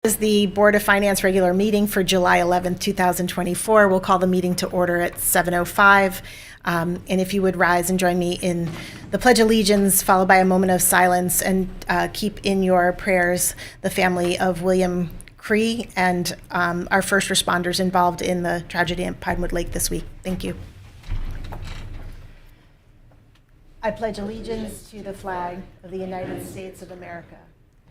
This is the Board of Finance regular meeting for July 11th, 2024. We'll call the meeting to order at 7:05. And if you would rise and join me in the Pledge of Allegiance, followed by a moment of silence, and keep in your prayers the family of William Cree and our first responders involved in the tragedy at Pinewood Lake this week. Thank you. I pledge allegiance to the flag of the United States of America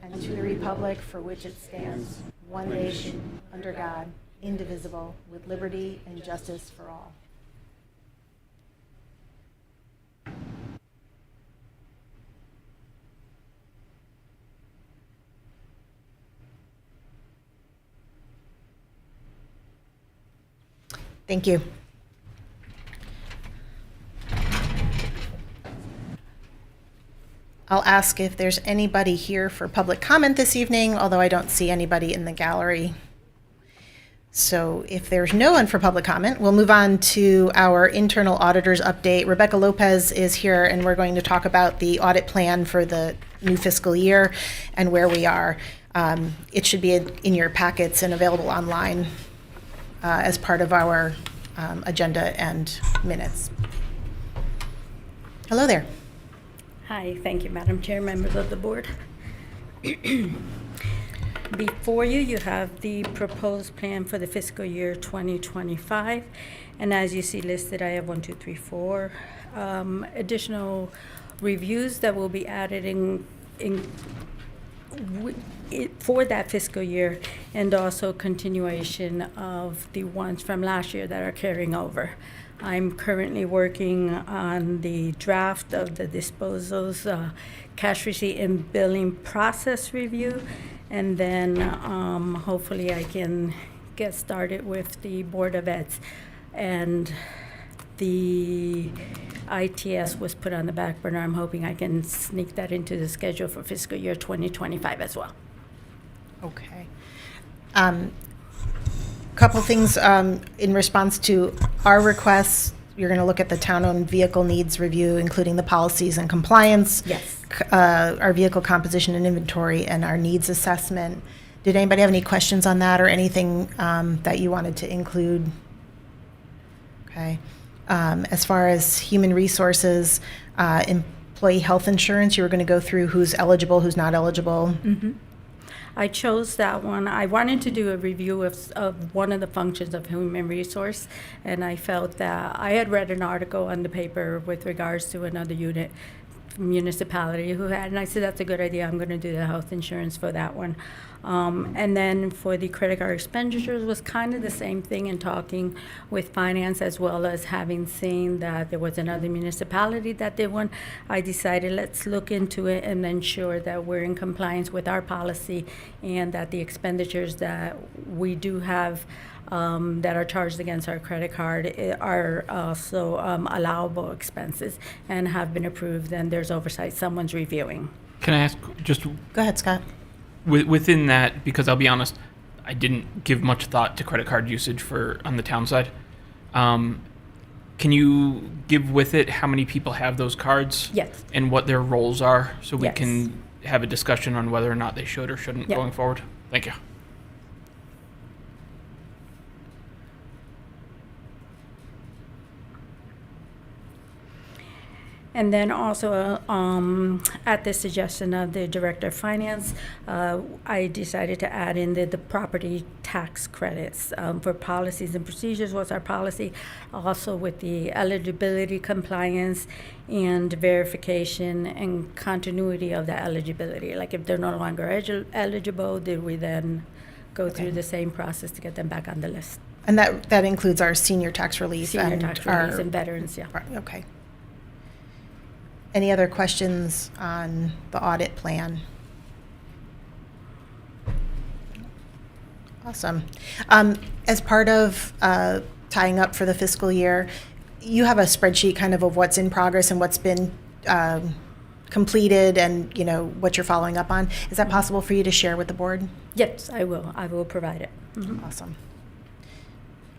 and to the republic for which it stands, one nation, under God, indivisible, with liberty and justice for all. Thank you. I'll ask if there's anybody here for public comment this evening, although I don't see anybody in the gallery. So if there's no one for public comment, we'll move on to our internal auditor's update. Rebecca Lopez is here, and we're going to talk about the audit plan for the new fiscal year and where we are. It should be in your packets and available online as part of our agenda and minutes. Hello there. Hi, thank you, Madam Chair, members of the board. Before you, you have the proposed plan for the fiscal year 2025. And as you see listed, I have 1, 2, 3, 4 additional reviews that will be added for that fiscal year, and also continuation of the ones from last year that are carrying over. I'm currently working on the draft of the disposals, cash receipt and billing process review, and then hopefully I can get started with the Board of Eds. And the ITS was put on the back burner. I'm hoping I can sneak that into the schedule for fiscal year 2025 as well. Okay. Couple things in response to our requests. You're going to look at the town-owned vehicle needs review, including the policies and compliance. Yes. Our vehicle composition and inventory, and our needs assessment. Did anybody have any questions on that or anything that you wanted to include? Okay. As far as human resources, employee health insurance, you were going to go through who's eligible, who's not eligible. Mm-hmm. I chose that one. I wanted to do a review of one of the functions of human resource, and I felt that I had read an article on the paper with regards to another municipality who had, and I said, that's a good idea. I'm going to do the health insurance for that one. And then for the credit card expenditures was kind of the same thing, in talking with finance as well as having seen that there was another municipality that did one. I decided let's look into it and ensure that we're in compliance with our policy, and that the expenditures that we do have that are charged against our credit card are also allowable expenses and have been approved, and there's oversight. Someone's reviewing. Can I ask just Go ahead, Scott. within that, because I'll be honest, I didn't give much thought to credit card usage on the town side. Can you give with it how many people have those cards? Yes. And what their roles are, so we Yes. can have a discussion on whether or not they should or shouldn't Yep. going forward? Thank you. And then also, at the suggestion of the Director of Finance, I decided to add in the property tax credits for policies and procedures was our policy, also with the eligibility compliance and verification and continuity of the eligibility. Like if they're no longer eligible, did we then go through the same process to get them back on the list? And that includes our senior tax relief Senior and tax our relief and veterans, yeah. Okay. Any other questions on the audit plan? Awesome. As part of tying up for the fiscal year, you have a spreadsheet kind of what's in progress and what's been completed, and what you're following up on. Is that possible for you to share with the board? Yes, I will. I will provide it. Mhm. Awesome.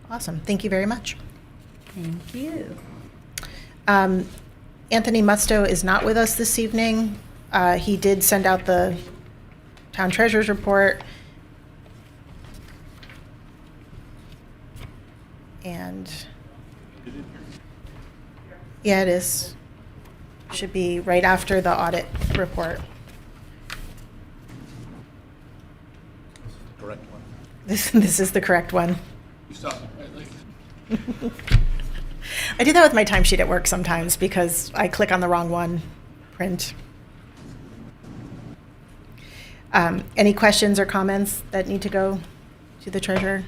Awesome. Thank you very much. Thank you. Anthony Musto is not with us this evening. He did send out the town treasurer's report. And yeah, it is. Should be right after the audit report. Correct one. This is the correct one. You saw it, right? Like, I do that with my timesheet at work sometimes because I click on the wrong one, print. Any questions or comments that need to go to the treasurer?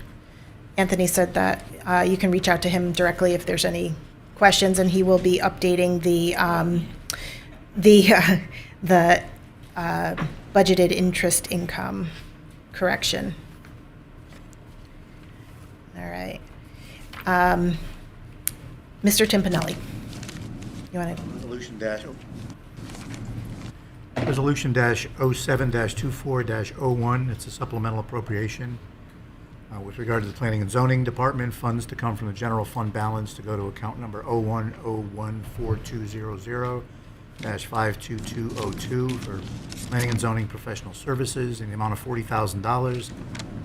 Anthony said that you can reach out to him directly if there's any questions, and he will be updating the budgeted interest income correction. All right. Mr. Timpanelli, you want to? Resolution dash 07-24-01, it's a supplemental appropriation with regard to the Planning and Zoning Department, funds to come from the general fund balance to go to account number 01014200-52202 for Planning and Zoning Professional Services in the amount of $40,000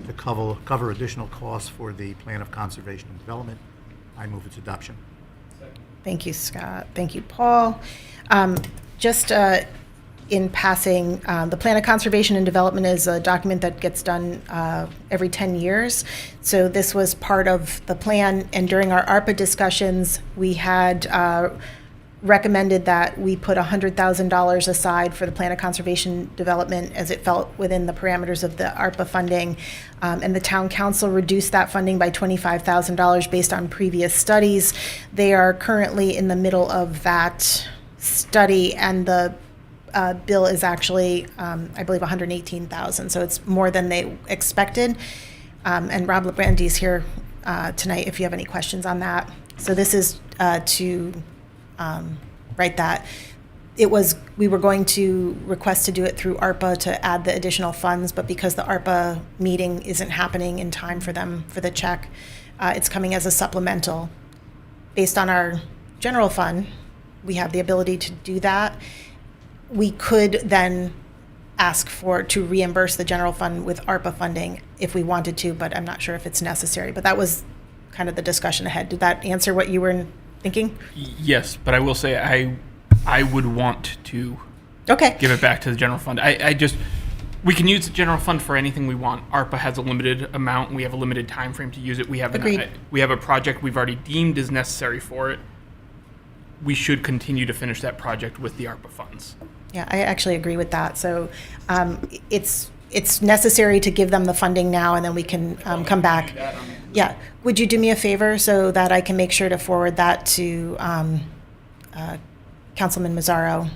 to cover additional costs for the Plan of Conservation and Development. I move its adoption. Thank you, Scott. Thank you, Paul. Just in passing, the Plan of Conservation and Development is a document that gets done every 10 years. So this was part of the plan, and during our ARPA discussions, we had recommended that we put $100,000 aside for the Plan of Conservation Development as it felt within the parameters of the ARPA funding. And the town council reduced that funding by $25,000 based on previous studies. They are currently in the middle of that study, and the bill is actually, I believe, $118,000. So it's more than they expected. And Rob Labrandy's here tonight if you have any questions on that. So this is to write that. We were going to request to do it through ARPA to add the additional funds, but because the ARPA meeting isn't happening in time for them for the check, it's coming as a supplemental. Based on our general fund, we have the ability to do that. We could then ask to reimburse the general fund with ARPA funding if we wanted to, but I'm not sure if it's necessary. But that was kind of the discussion ahead. Did that answer what you were thinking? Yes, but I will say I would want to Okay. give it back to the general fund. We can use the general fund for anything we want. ARPA has a limited amount. We have a limited time frame to use it. We have Agreed. We have a project we've already deemed is necessary for it. We should continue to finish that project with the ARPA funds. Yeah, I actually agree with that. So it's necessary to give them the funding now, and then we can come back. Yeah. Would you do me a favor so that I can make sure to forward that to Councilman Mazzaro?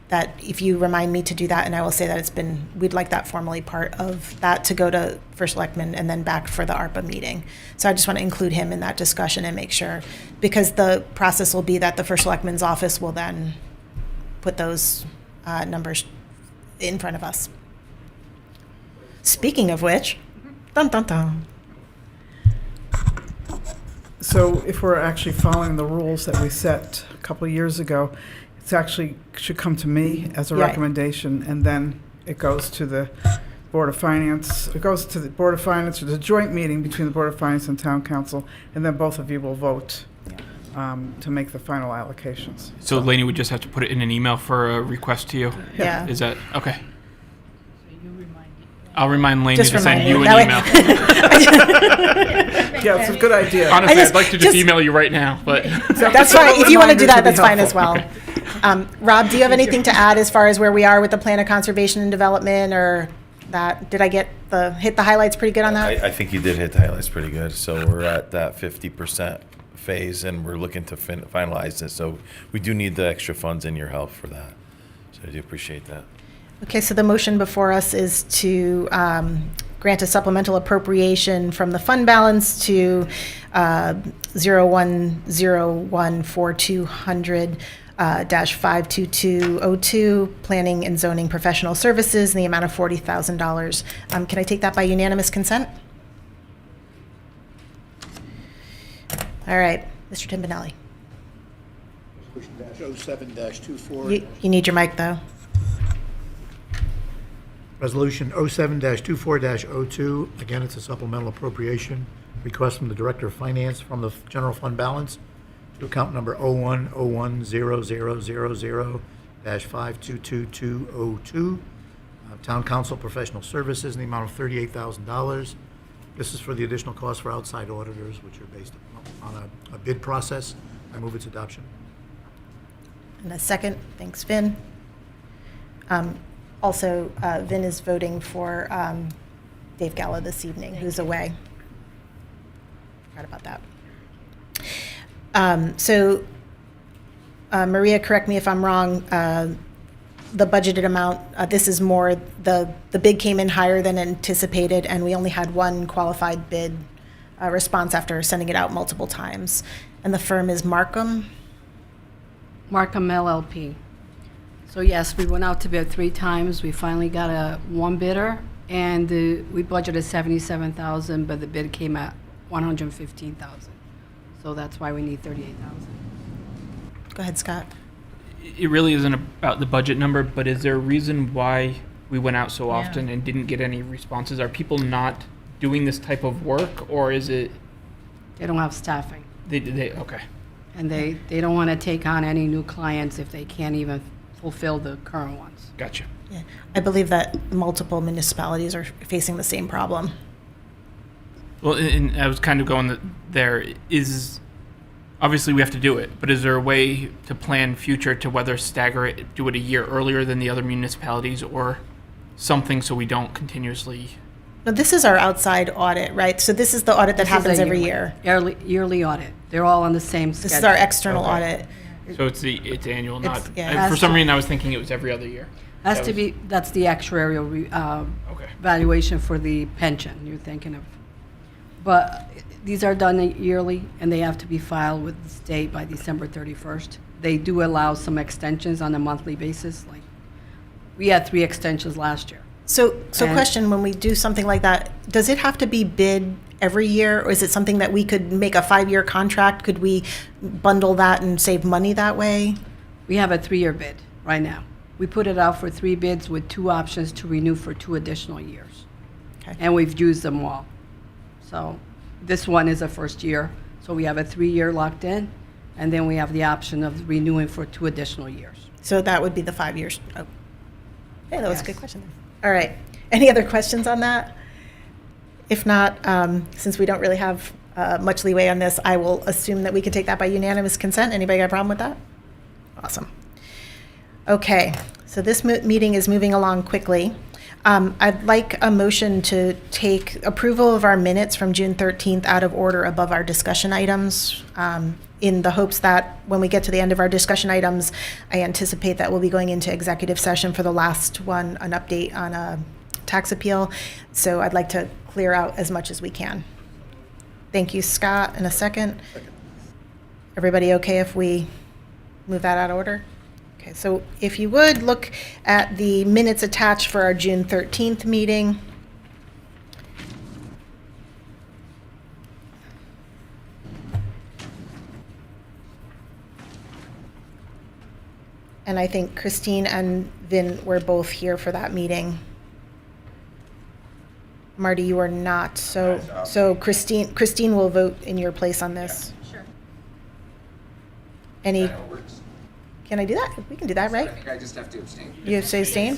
That if you remind me to do that, and I will say that we'd like that formally part of that to go to First Selectman and then back for the ARPA meeting. So I just want to include him in that discussion and make sure, because the process will be that the First Selectman's office will then put those numbers in front of us. Speaking of which, dun dun dun. So if we're actually following the rules that we set a couple of years ago, it's actually should come to me as a Right. recommendation, and then it goes to the Board of Finance. It goes to the Board of Finance, or the joint meeting between the Board of Finance and Town Council, and then both of you will vote to make the final allocations. So Lainey would just have to put it in an email for a request to you? Yeah. Is that, okay. I'll remind Lainey Just to send remind you me. an That email. Yeah, it's a good idea. Honestly, just- I'd like to just just- email you right now, but That's fine. If you want to do that, Reminder to that's be fine as well. helpful. Rob, do you have anything to add as far as where we are with the Plan of Conservation and Development, or that? Did I hit the highlights pretty good on that? I think you did hit the highlights pretty good. So we're at that 50% phase, and we're looking to finalize this. So we do need the extra funds and your help for that. So I do appreciate that. Okay, so the motion before us is to grant a supplemental appropriation from the fund balance to 01014200 -52202, Planning and Zoning Professional Services, in the amount of $40,000. Can I take that by unanimous consent? All right, Mr. Timpanelli. Resolution -07-24. You need your mic, though. Resolution 07-24-02, again, it's a supplemental appropriation request from the Director of Finance from the general fund balance to account number 01010000-522202, Town Council Professional Services in the amount of $38,000. This is for the additional costs for outside auditors, which are based on a bid process. I move its adoption. And a second, thanks, Vin. Also, Vin is voting for Dave Gallo this evening, who's away. Forgot about that. Maria, correct me if I'm wrong, the budgeted amount, this is more, the bid came in higher than anticipated, and we only had one qualified bid response after sending it out multiple times. And the firm is Markham. Markham LLP. So yes, we went out to bid 3 times. We finally got one bidder, and we budgeted $77,000, but the bid came at $115,000. So that's why we need $38,000. Go ahead, Scott. It really isn't about the budget number, but is there a reason why we went out so often and didn't get any responses? Are people not doing this type of work, or is it They don't have staffing, they okay? and they don't want to take on any new clients if they can't even fulfill the current ones. Gotcha. Yeah. I believe that multiple municipalities are facing the same problem. Well, and I was kind of going there is obviously we have to do it, but is there a way to plan future to whether stagger it, do it a year earlier than the other municipalities, or something so we don't continuously? But this is our outside audit, right? So this is the audit that This is happens a every year. Yearly audit. They're all on the same schedule. This is our external Okay. audit. So it's annual, not. It's- yeah. For some reason, I was thinking it was every other year. Has That to was- be, that's the actuarial Okay. valuation for the pension you're thinking of. But these are done yearly, and they have to be filed with the state by December 31st. They do allow some extensions on a monthly basis, like, we had 3 extensions last year. So And- question, when we do something like that, does it have to be bid every year, or is it something that we could make a 5-year contract? Could we bundle that and save money that way? We have a 3-year bid right now. We put it out for 3 bids with 2 options to renew for 2 additional years. Okay. And we've used them all. So this one is a first year, so we have a 3-year locked in, and then we have the option of renewing for 2 additional years. So that would be the 5 years. Oh. Hey, that was a Yes. good question. All right. Any other questions on that? If not, since we don't really have much leeway on this, I will assume that we can take that by unanimous consent. Anybody got a problem with that? Awesome. Okay, so this meeting is moving along quickly. I'd like a motion to take approval of our minutes from June 13th out of order above our discussion items, in the hopes that when we get to the end of our discussion items, I anticipate that we'll be going into executive session for the last one, an update on a tax appeal. So I'd like to clear out as much as we can. Thank you, Scott. In a second. Everybody okay if we move that out of order? Okay, so if you would, look at the minutes attached for our June 13th meeting. And I think Christine and Vin were both here for that meeting. Marty, you are not, so Christine will vote in your place on this. Sure. Any, can I do that? We can do that, I right? think I just have to abstain. You say abstain?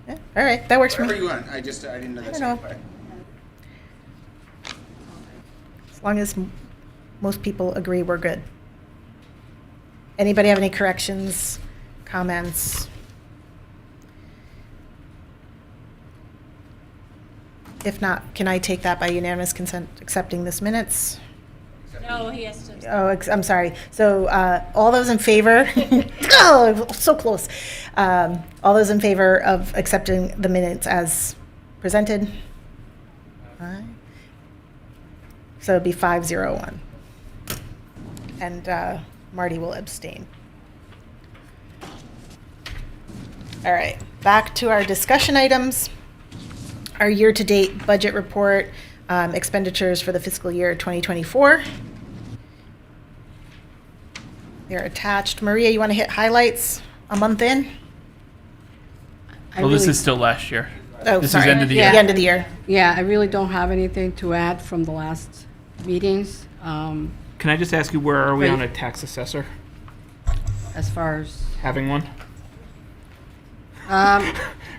Yeah, all right, that works for Whatever me. you want, I didn't know I that's. don't know. As long as most people agree, we're good. Anybody have any corrections, comments? If not, can I take that by unanimous consent, accepting this minutes? No, he has to. Oh, I'm sorry. So all those in favor? Oh, so close. All those in favor of accepting the minutes as presented? Aye. So it'd be 501. And Marty will abstain. All right, back to our discussion items. Our year-to-date budget report, expenditures for the fiscal year 2024. They're attached. Maria, you want to hit highlights a month in? I Well, this really- is still last year. Oh, This is sorry. end of the year. The end of the year. Yeah, I really don't have anything to add from the last meetings, Can I just ask you, where are we on a tax assessor? as far as, Having one? um,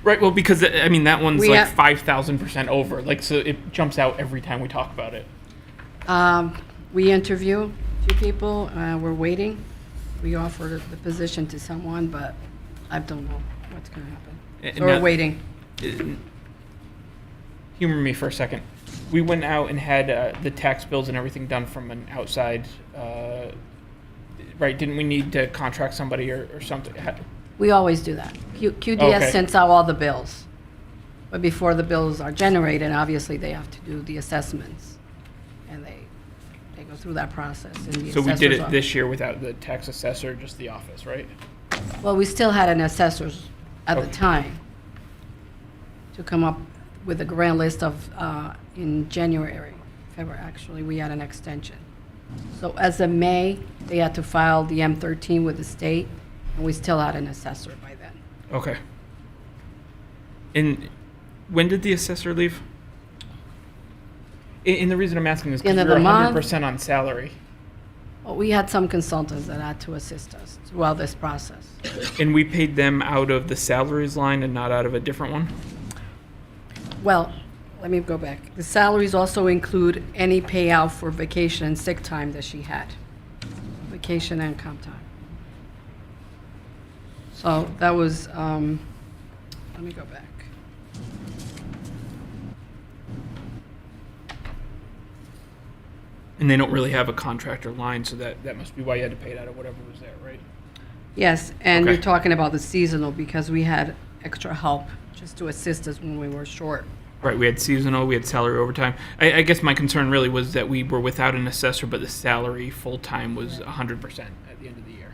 Right, well, because, I mean, that one's We like have- 5,000% over. Like, so it jumps out every time we talk about it. we interview a few people, we're waiting. We offered the position to someone, but I don't know what's gonna happen. So we're Now- waiting. Humor me for a second. We went out and had the tax bills and everything done from an outside, right? Didn't we need to contract somebody or something? We always do that. QDS Okay. sends out all the bills. But before the bills are generated, obviously, they have to do the assessments. And they go through that process. And the So we did assessors it are- this year without the tax assessor, just the office, right? Well, we still had an assessors at the Okay. time to come up with a grand list of, in February, actually, we had an extension. So as of May, they had to file the M13 with the state, and we still had an assessor by then. Okay. And when did the assessor leave? And the reason I'm asking is because End we of were the month. 100% on salary. Well, we had some consultants that had to assist us throughout this process. And we paid them out of the salaries line and not out of a different one? Well, let me go back. The salaries also include any payout for vacation and sick time that she had. Vacation and comp time. So that was, let me go back. And they don't really have a contractor line, so that must be why you had to pay it out of whatever was there, right? Yes, and you're Okay. talking about the seasonal because we had extra help just to assist us when we were short. Right, we had seasonal, we had salary overtime. I guess my concern really was that we were without an assessor, but the salary full-time was 100% at the end of the year.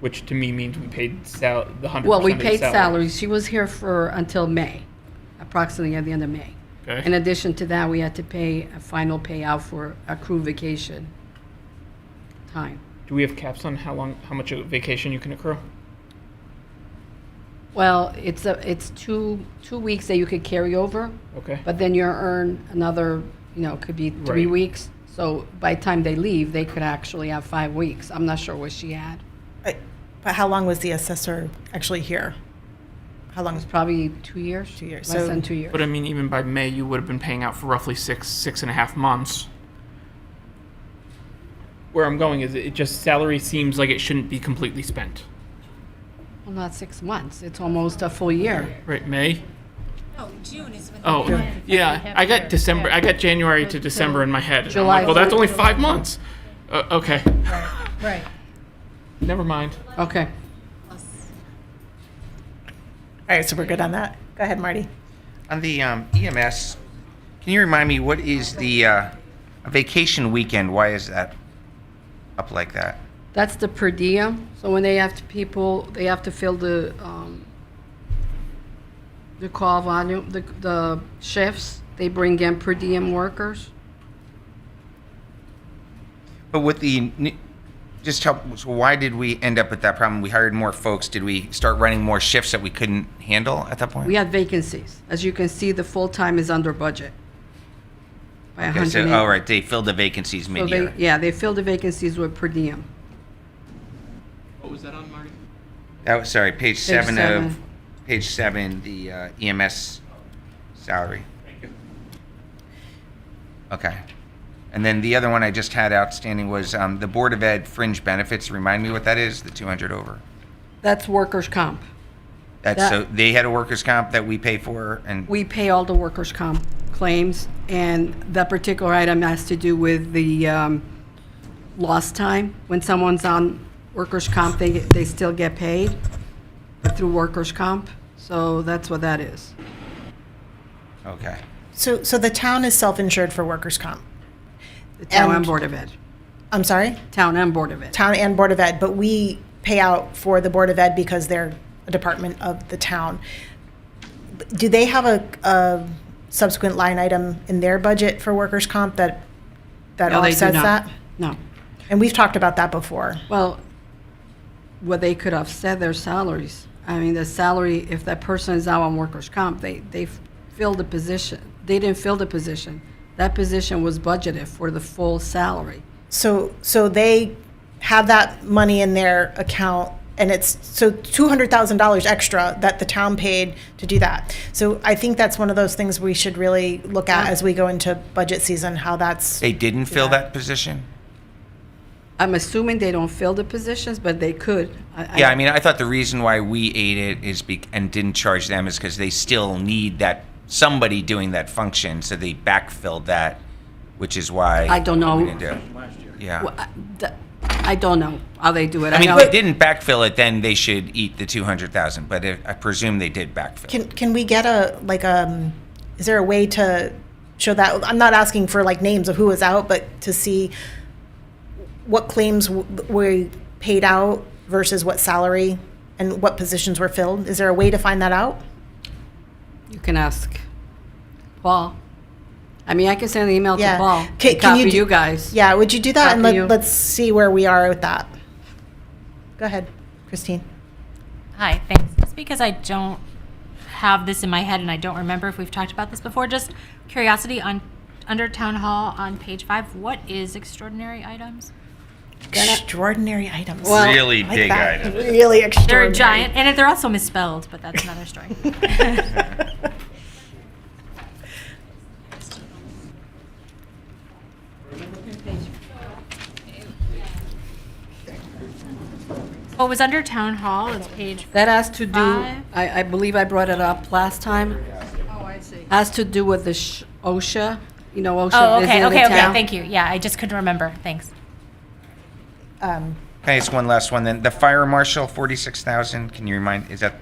Which to me means we paid the 100% Well, we of the paid salary. salaries. She was here for until May, approximately at the end of May. Okay. In addition to that, we had to pay a final payout for accrued vacation time. Do we have caps on how much of vacation you can accrue? Well, it's two weeks that you could carry over, Okay. but then you earn another, could be 3 Right. weeks. So by the time they leave, they could actually have 5 weeks. I'm not sure what she had. But how long was the assessor actually here? How long? It's probably 2 years. 2 years. Less So- than 2 years. But I mean, even by May, you would have been paying out for roughly six and a half months. Where I'm going is it just salary seems like it shouldn't be completely spent. Well, not 6 months. It's almost a full year. Right, May? No, June is when. Oh, yeah. I got December. I got January to December in my head. And I'm July like, well, that's only 1st. 5 months. Okay. Right. Never mind. Okay. All right, so we're good on that. Go ahead, Marty. On the EMS, can you remind me what is the a vacation weekend? Why is that up like that? That's the per diem. So when they have they have to fill the call volume, the shifts. They bring in per diem workers. But with just help. So why did we end up with that problem? We hired more folks. Did we start running more shifts that we couldn't handle at that point? We had vacancies. As you can see, the full time is under budget by Okay, 108. so, right, they filled the vacancies So mid-year. they filled the vacancies with per diem. What was that on, Marty? That was page seven seven. of page 7, the EMS salary. Thank you. Okay. And then the other one I just had outstanding was the Board of Ed fringe benefits. Remind me what that is, the 200 over. That's workers' comp. That's so they had a workers' comp that we pay for, and We pay all the workers' comp claims, and that particular item has to do with the lost time. When someone's on workers' comp, they still get paid through workers' comp. So that's what that is. okay. So the town is self-insured for workers' comp. The town and And- Board of Ed. I'm sorry? Town and Board of Ed. Town and Board of Ed, but we pay out for the Board of Ed because they're a department of the town. Do they have a subsequent line item in their budget for workers' comp that No, they do offsets not. that? No. And we've talked about that before. Well, they could offset their salaries. I mean, the salary, if that person is out on workers' comp, they filled the position. They didn't fill the position. That position was budgeted for the full salary. So they have that money in their account, and it's so $200,000 extra that the town paid to do that. So I think that's one of those things we should really look at as we go into budget season, how that's. They didn't fill that position? I'm assuming they don't fill the positions, but they could. Yeah, I mean, I thought the reason why we ate it is and didn't charge them is because they still need that, somebody doing that function, so they backfilled that, which is why. I don't know. we didn't do it. Yeah. Well, I don't know how they do it. I mean, know if they didn't backfill it, then they should eat the 200,000, but I presume they did backfill. Can we get is there a way to show that? I'm not asking for like names of who was out, but to see what claims were paid out versus what salary and what positions were filled. Is there a way to find that out? You can ask Paul. I mean, I can send an email to Yeah. Paul. Can and copy you do- you guys. Yeah, would you do that? And Copy you. let's see where we are with that. Go ahead, Christine. Hi, thanks. Just because I don't have this in my head and I don't remember if we've talked about this before, just curiosity under town hall on page 5, what is extraordinary items? Extraordinary items. Well, Really I like big that. items. Really extraordinary. They're giant, and they're also misspelled, but that's another story. What was under town hall? It's page. That has to do, 5. I believe I brought it up last time. Oh, I see. Has to do with the OSHA, you know, OSHA Oh, okay, visiting okay, the okay. town. Thank you. Yeah, I just couldn't remember. Thanks. Can I ask one last one then? The fire marshal, 46,000, can you remind, is that?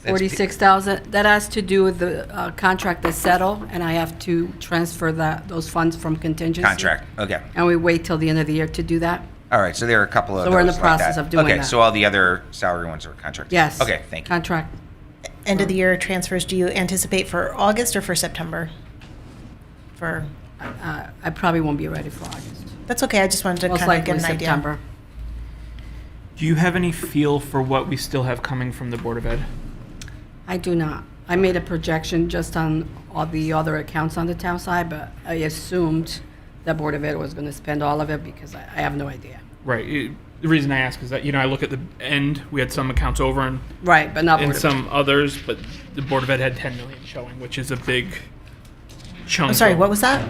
That's 46,000, that has to do with the contract to settle, and I have to transfer those funds from contingency. Contract, okay. And we wait till the end of the year to do that. All right, so there are a couple of So we're in the those like process that. of doing Okay, that. so all the other salary ones are contract? Yes. Okay, thank you. Contract. End of the year transfers, do you anticipate for August or for September? I probably won't be ready for August. That's okay, I just wanted to Most kind of likely get an idea. September. Do you have any feel for what we still have coming from the Board of Ed? I do not. I made a projection just on all the other accounts on the town side, but I assumed the Board of Ed was going to spend all of it because I have no idea. Right. The reason I ask is that, I look at the end, we had some accounts over and Right, but not Board of Ed. some others, but the Board of Ed had 10 million showing, which is a big chunk. I'm sorry, of- what was that?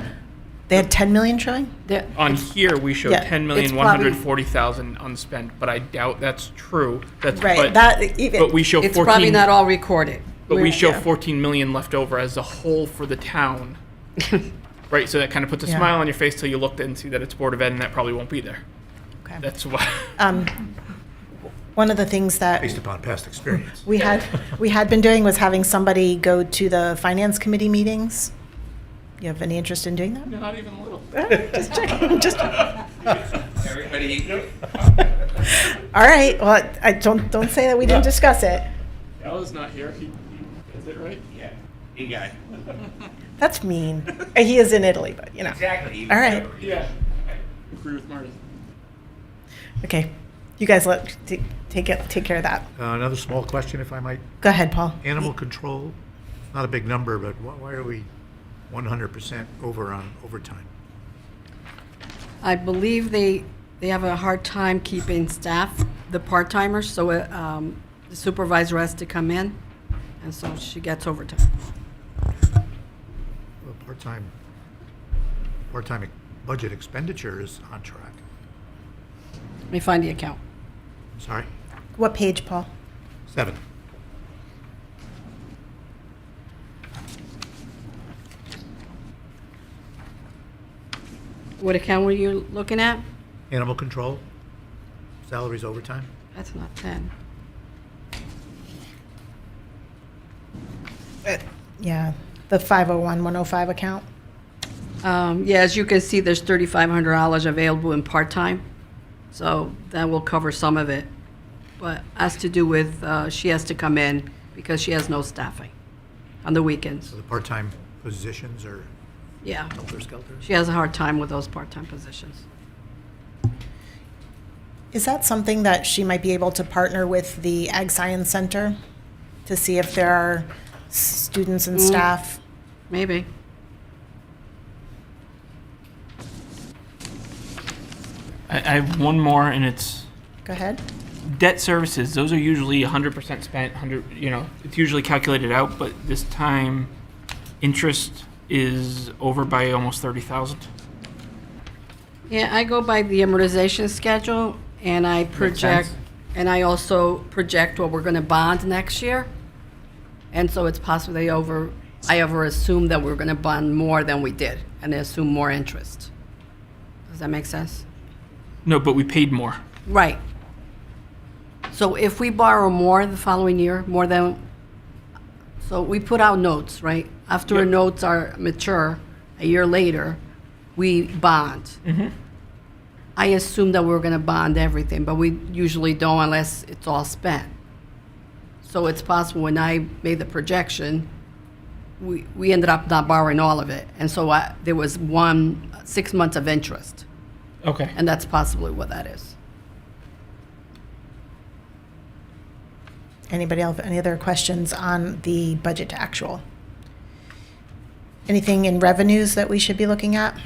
They had 10 million showing? There- On here, we showed Yeah, 10,140,000 unspent, but I doubt that's true. That's Right, but, that even. but we show It's 14. probably not all recorded. But we We're- show yeah. 14 million left over as a whole for the town. Right, so that kind of puts a Yeah. smile on your face till you look and see that it's Board of Ed and that probably won't be there. Okay. That's why. One of the things that Based upon past experience. we had been doing was having somebody go to the finance committee meetings. You have any interest in doing that? Not even a little. Just checking, just. Everybody, All right, well, I don't say that we didn't discuss it. Alan's not here. He is it right? yeah, you got it. That's mean. He is in Italy, but Exactly. All right. Yeah. I agree with Marty. Okay, you guys take care of that. Another small question, if I might. Go ahead, Paul. Animal control, not a big number, but why are we 100% over on overtime? I believe they have a hard time keeping staff, the part-timers, so the supervisor has to come in, and so she gets overtime. Well, part-time budget expenditure is on track. Let me find the account. Sorry, What page, Paul? 7. What account were you looking at? Animal control, salaries overtime. That's not 10. Yeah, the 501-105 account. Yeah, as you can see, there's $3,500 available in part-time, so that will cover some of it. But has to do with, she has to come in because she has no staffing on the weekends. So the part-time positions are Yeah, helter-skelter. she has a hard time with those part-time positions. Is that something that she might be able to partner with the Ag Science Center to see if there are students and staff? Maybe. I have one more, and it's Go ahead. debt services. Those are usually 100% spent. 100, it's usually calculated out, but this time, interest is over by almost 30,000. Yeah, I go by the amortization schedule, and I project, sense. and I also project what we're going to bond next year. And so it's possibly I ever assumed that we were going to bond more than we did, and assume more interest. Does that make sense? No, but we paid more. Right. So if we borrow more the following year, so we put out notes, right? After Yep. notes are mature, a year later, we bond. I assumed that we were going to bond everything, but we usually don't unless it's all spent. So it's possible when I made the projection, we ended up not borrowing all of it. And so there was 6 months of interest, Okay. and that's possibly what that is. Anybody else have any other questions on the budget to actual? Anything in revenues that we should be looking at?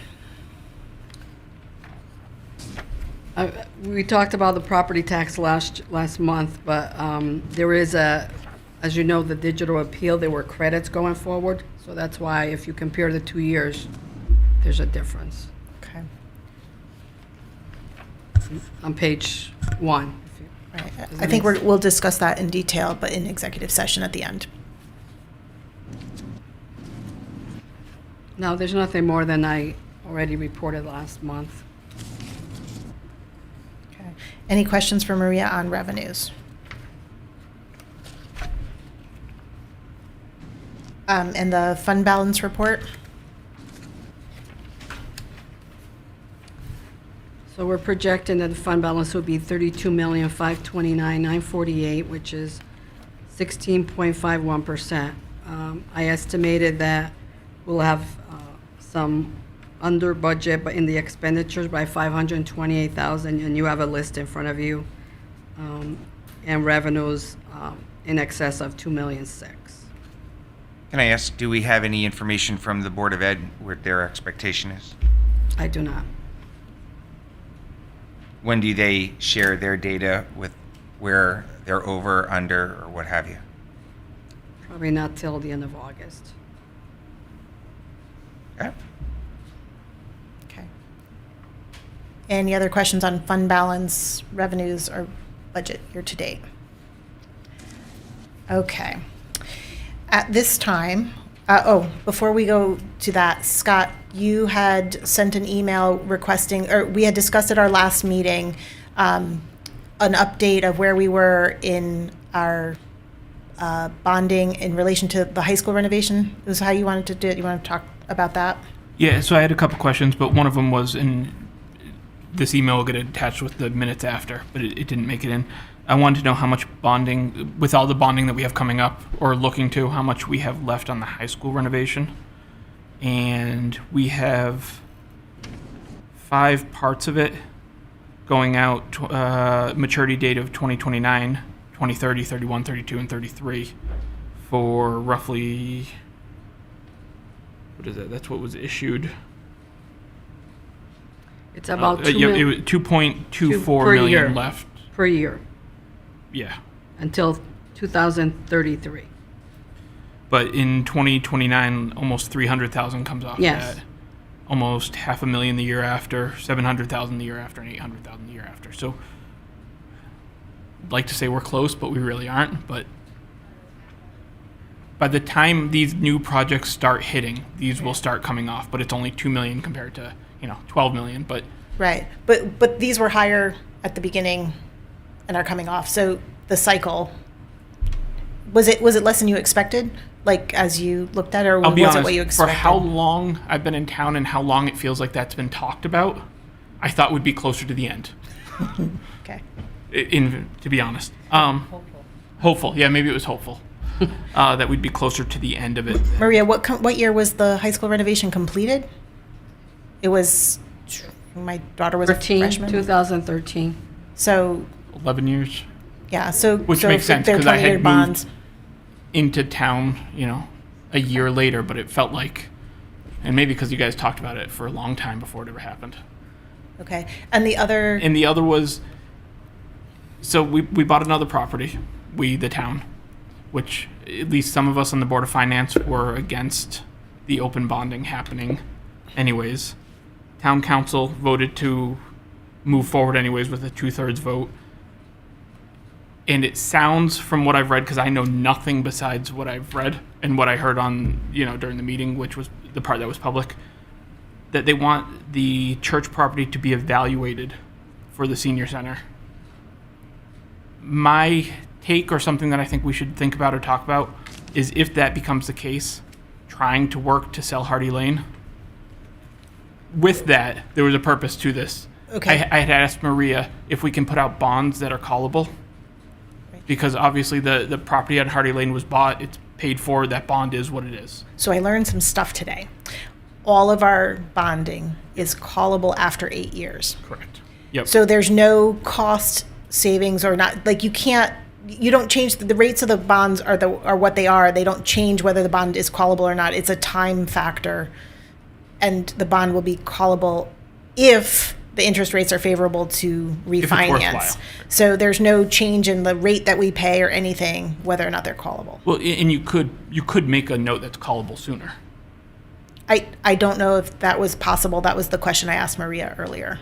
We talked about the property tax last month, but there is as you know, the digital appeal, there were credits going forward. So that's why if you compare the 2 years, there's a difference Okay. on page 1. Right. I think we'll discuss that in detail, but in executive session at the end. No, there's nothing more than I already reported last month. Okay. Any questions for Maria on revenues? And the fund balance report? So we're projecting that the fund balance will be $32,529,948, which is 16.51%. I estimated that we'll have some under budget, but in the expenditures by $528,000, and you have a list in front of you, and revenues in excess of $2,000,006. Can I ask, do we have any information from the Board of Ed what their expectation is? I do not. When do they share their data with where they're over, under, or what have you? Probably not till the end of August. Okay. Okay. Any other questions on fund balance, revenues, or budget year to date? Okay. At this time, before we go to that, Scott, you had sent an email requesting, or we had discussed at our last meeting, an update of where we were in our bonding in relation to the high school renovation. Is how you wanted to do it? You want to talk about that? Yeah, so I had a couple questions, but one of them was in this email will get attached with the minutes after, but it didn't make it in. I wanted to know how much bonding, with all the bonding that we have coming up or looking to, how much we have left on the high school renovation. And we have 5 parts of it going out, maturity date of 2029, 2030, 31, 32, and 33 for roughly, what is that? That's what was issued. It's about It was 2.24 per million year. left. per year Yeah. until 2033. But in 2029, almost 300,000 comes off Yes. that. Almost 500,000 the year after, 700,000 the year after, and 800,000 the year after. So, I'd like to say we're close, but we really aren't. But by the time these new projects start hitting, these will start coming off. But it's only 2 million compared to 12 million. But Right. But these were higher at the beginning and are coming off. So the cycle, was it less than you expected? Like as you looked at it, or I'll be was honest, it what you for expected? how long I've been in town and how long it feels like that's been talked about, I thought would be closer to the end. Okay. To be honest, hopeful. Yeah, maybe it was hopeful that we'd be closer to the end of it. Maria, what year was the high school renovation completed? It was, my daughter was a 13, freshman. 2013. So, 11 years, yeah, so. which so makes if sense they're because I 20-year had bonds. moved into town, a year later, but it felt like, and maybe because you guys talked about it for a long time before it ever happened. Okay, and the other, And the other was, so we bought another property, we, the town, which at least some of us on the Board of Finance were against the open bonding happening anyways. Town council voted to move forward anyways with a 2/3 vote. And it sounds from what I've read, because I know nothing besides what I've read and what I heard on, during the meeting, which was the part that was public, that they want the church property to be evaluated for the senior center. My take, or something that I think we should think about or talk about, is if that becomes the case, trying to work to sell Hardy Lane. With that, there was a purpose to this. Okay. I had asked Maria if we can put out bonds that are callable. Because obviously the property on Hardy Lane was bought, it's paid for, that bond is what it is. so I learned some stuff today. All of our bonding is callable after 8 years. Correct. Yep. So there's no cost savings or not, like you don't change, the rates of the bonds are what they are. They don't change whether the bond is callable or not. It's a time factor. And the bond will be callable if the interest rates are favorable to it's refinance. worthwhile. So there's no change in the rate that we pay or anything, whether or not they're callable. Well, and you could make a note that's callable sooner. I don't know if that was possible. That was the question I asked Maria earlier.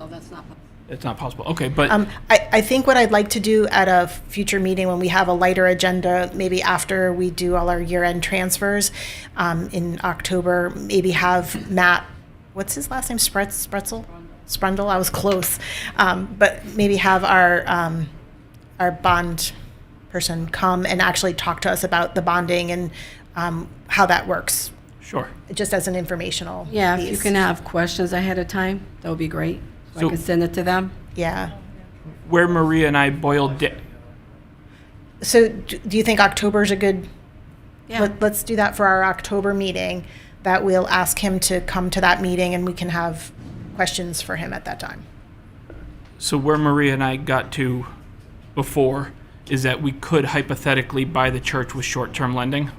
Oh, that's not. It's not possible. Okay, but I think what I'd like to do at a future meeting when we have a lighter agenda, maybe after we do all our year-end transfers in October, maybe have Matt, what's his last name? Spretzel? Sprundle? I was close. But maybe have our bond person come and actually talk to us about the bonding and how that works, sure. just as an informational Yeah, if you piece. can have questions ahead of time, that would be great. So I So- can send it to them. Yeah. Where Maria and I boiled So do you think October's a good, Yeah. let's do that for our October meeting, that we'll ask him to come to that meeting and we can have questions for him at that time. So where Maria and I got to before is that we could hypothetically buy the church with short-term lending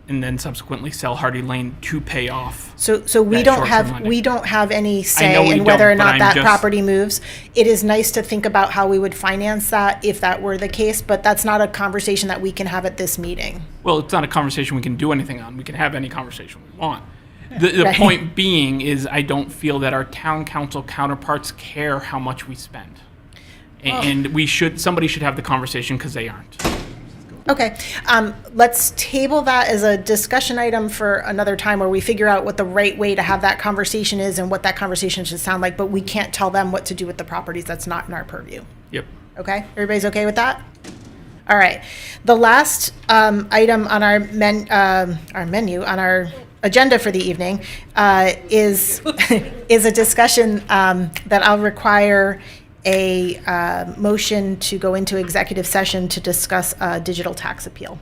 and then subsequently sell Hardy Lane to pay off. So we That don't short-term have, lending. we don't have any know say we in whether or don't, but not I'm that just- property moves. It is nice to think about how we would finance that if that were the case, but that's not a conversation that we can have at this meeting. Well, it's not a conversation we can do anything on. We can have any conversation we want. The Right. point being is I don't feel that our town council counterparts care how much we spend. And somebody should have the conversation because they aren't. Okay, let's table that as a discussion item for another time where we figure out what the right way to have that conversation is and what that conversation should sound like, but we can't tell them what to do with the properties. That's not in our purview. Yep. Okay, everybody's okay with that? All right. The last item on our menu, on our agenda for the evening, is is a discussion that I'll require a motion to go into executive session to discuss a digital tax appeal.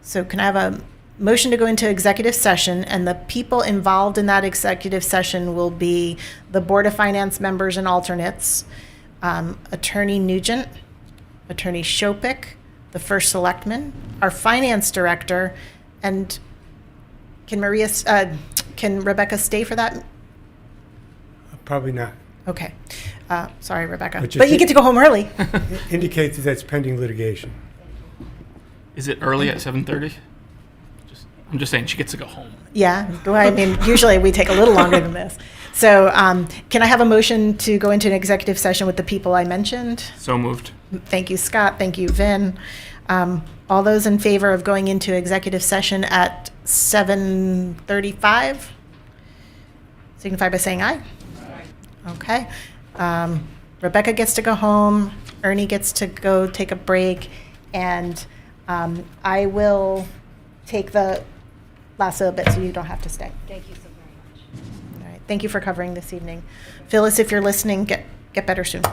So can I have a motion to go into executive session, and the people involved in that executive session will be the Board of Finance members and alternates, Attorney Nugent, Attorney Shopik, the First Selectman, our Finance Director, and can Rebecca stay for that? Probably not. Okay. Sorry, Rebecca. But just But you get to go home early. Indicates that it's pending litigation. Is it early at 7:30? I'm just saying she gets to go home. Yeah. Well, I mean, usually we take a little longer than this. So can I have a motion to go into an executive session with the people I mentioned? So moved. Thank you, Scott. Thank you, Vin. All those in favor of going into executive session at 7:35? Signify by saying aye. Okay. Rebecca gets to go home. Ernie gets to go take a break. And I will take the last little bit so you don't have to stay. Thank you so very much. All right. Thank you for covering this evening. Phyllis, if you're listening, get better soon.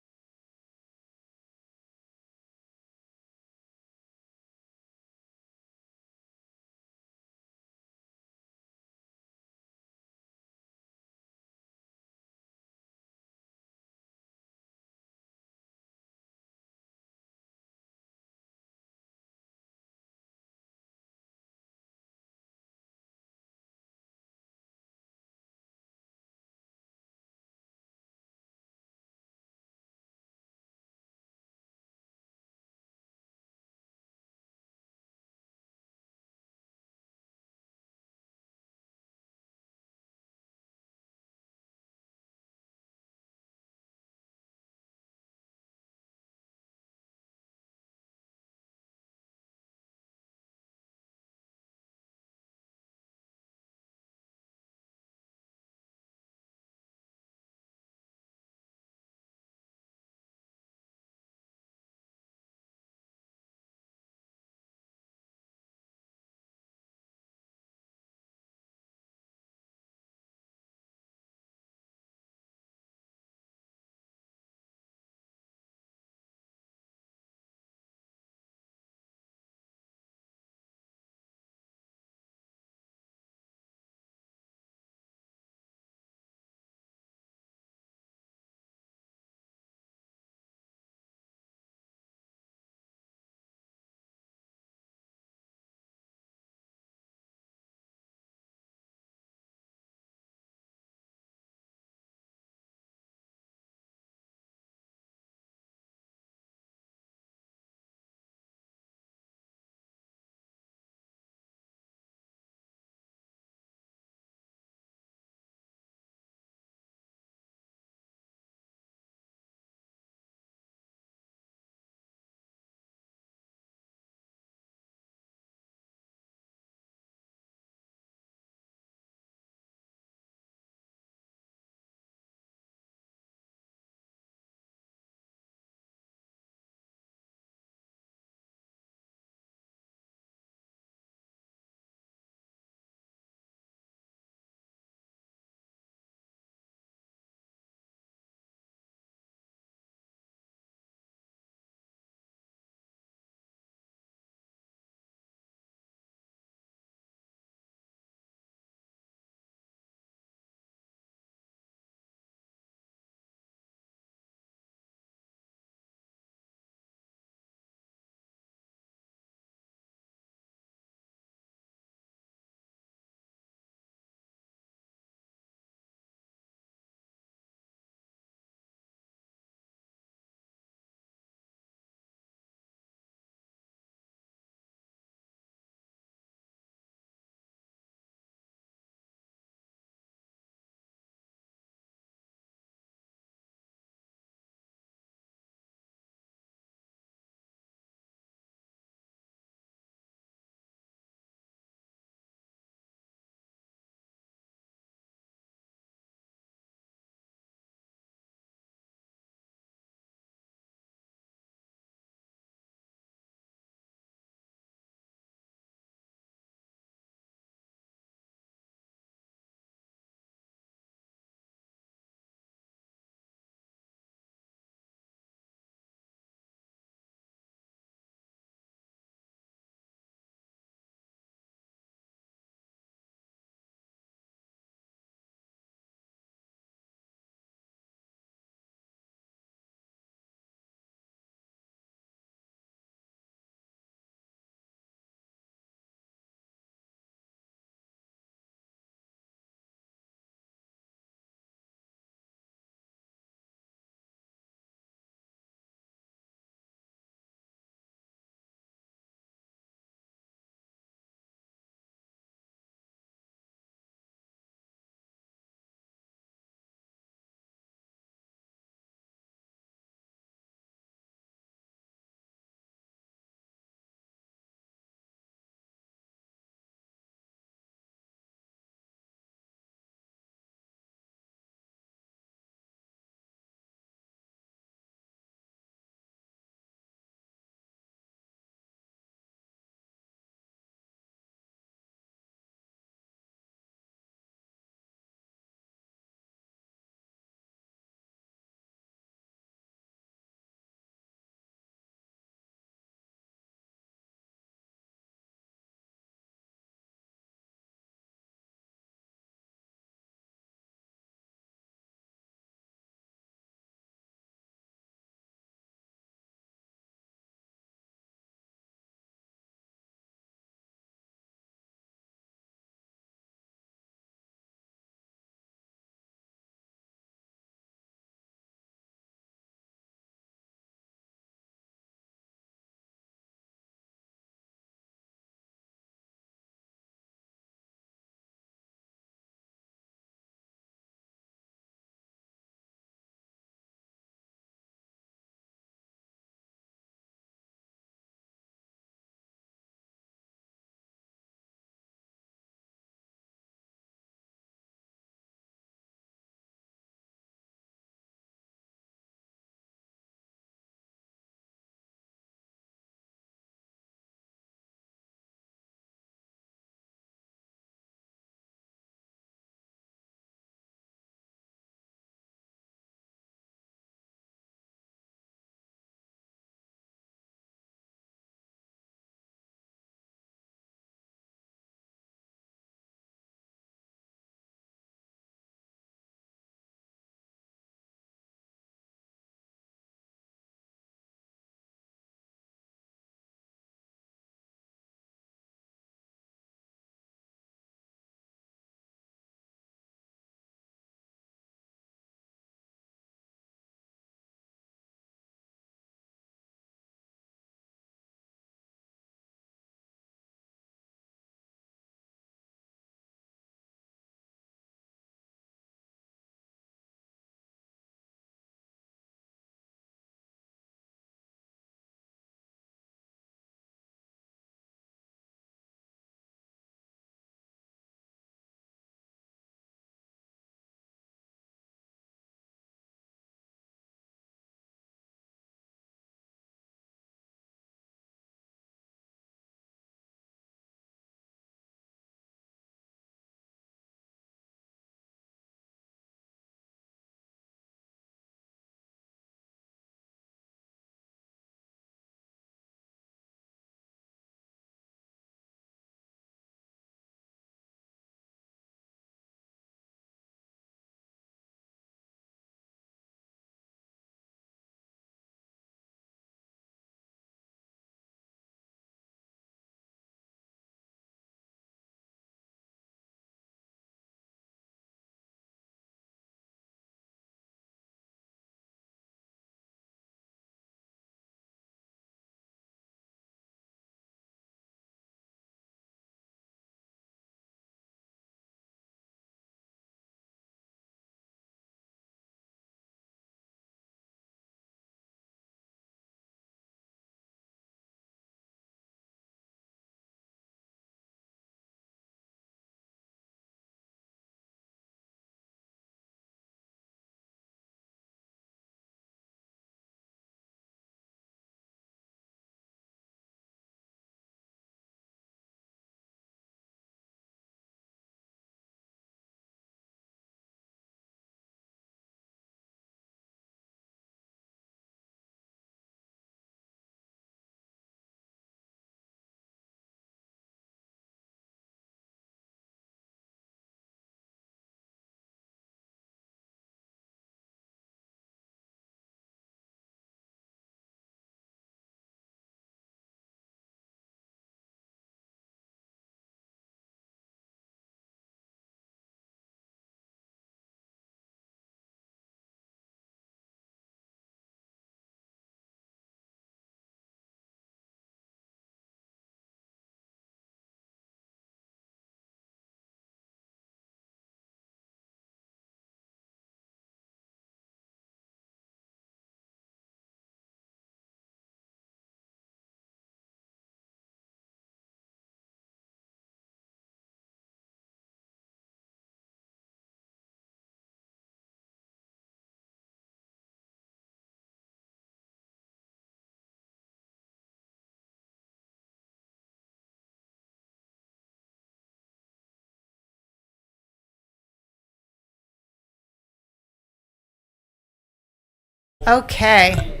Okay.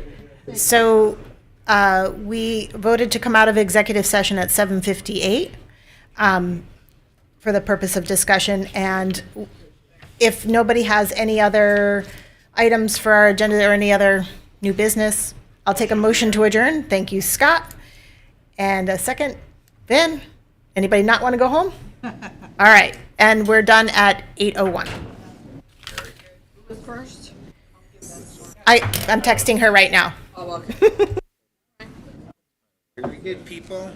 So we voted to come out of executive session at 7:58 for the purpose of discussion. And if nobody has any other items for our agenda or any other new business, I'll take a motion to adjourn. Thank you, Scott. And a second, Vin. Anybody not want to go home? All right. And we're done at 8:01. First? I'm texting her right now. Oh, okay. Very good, people.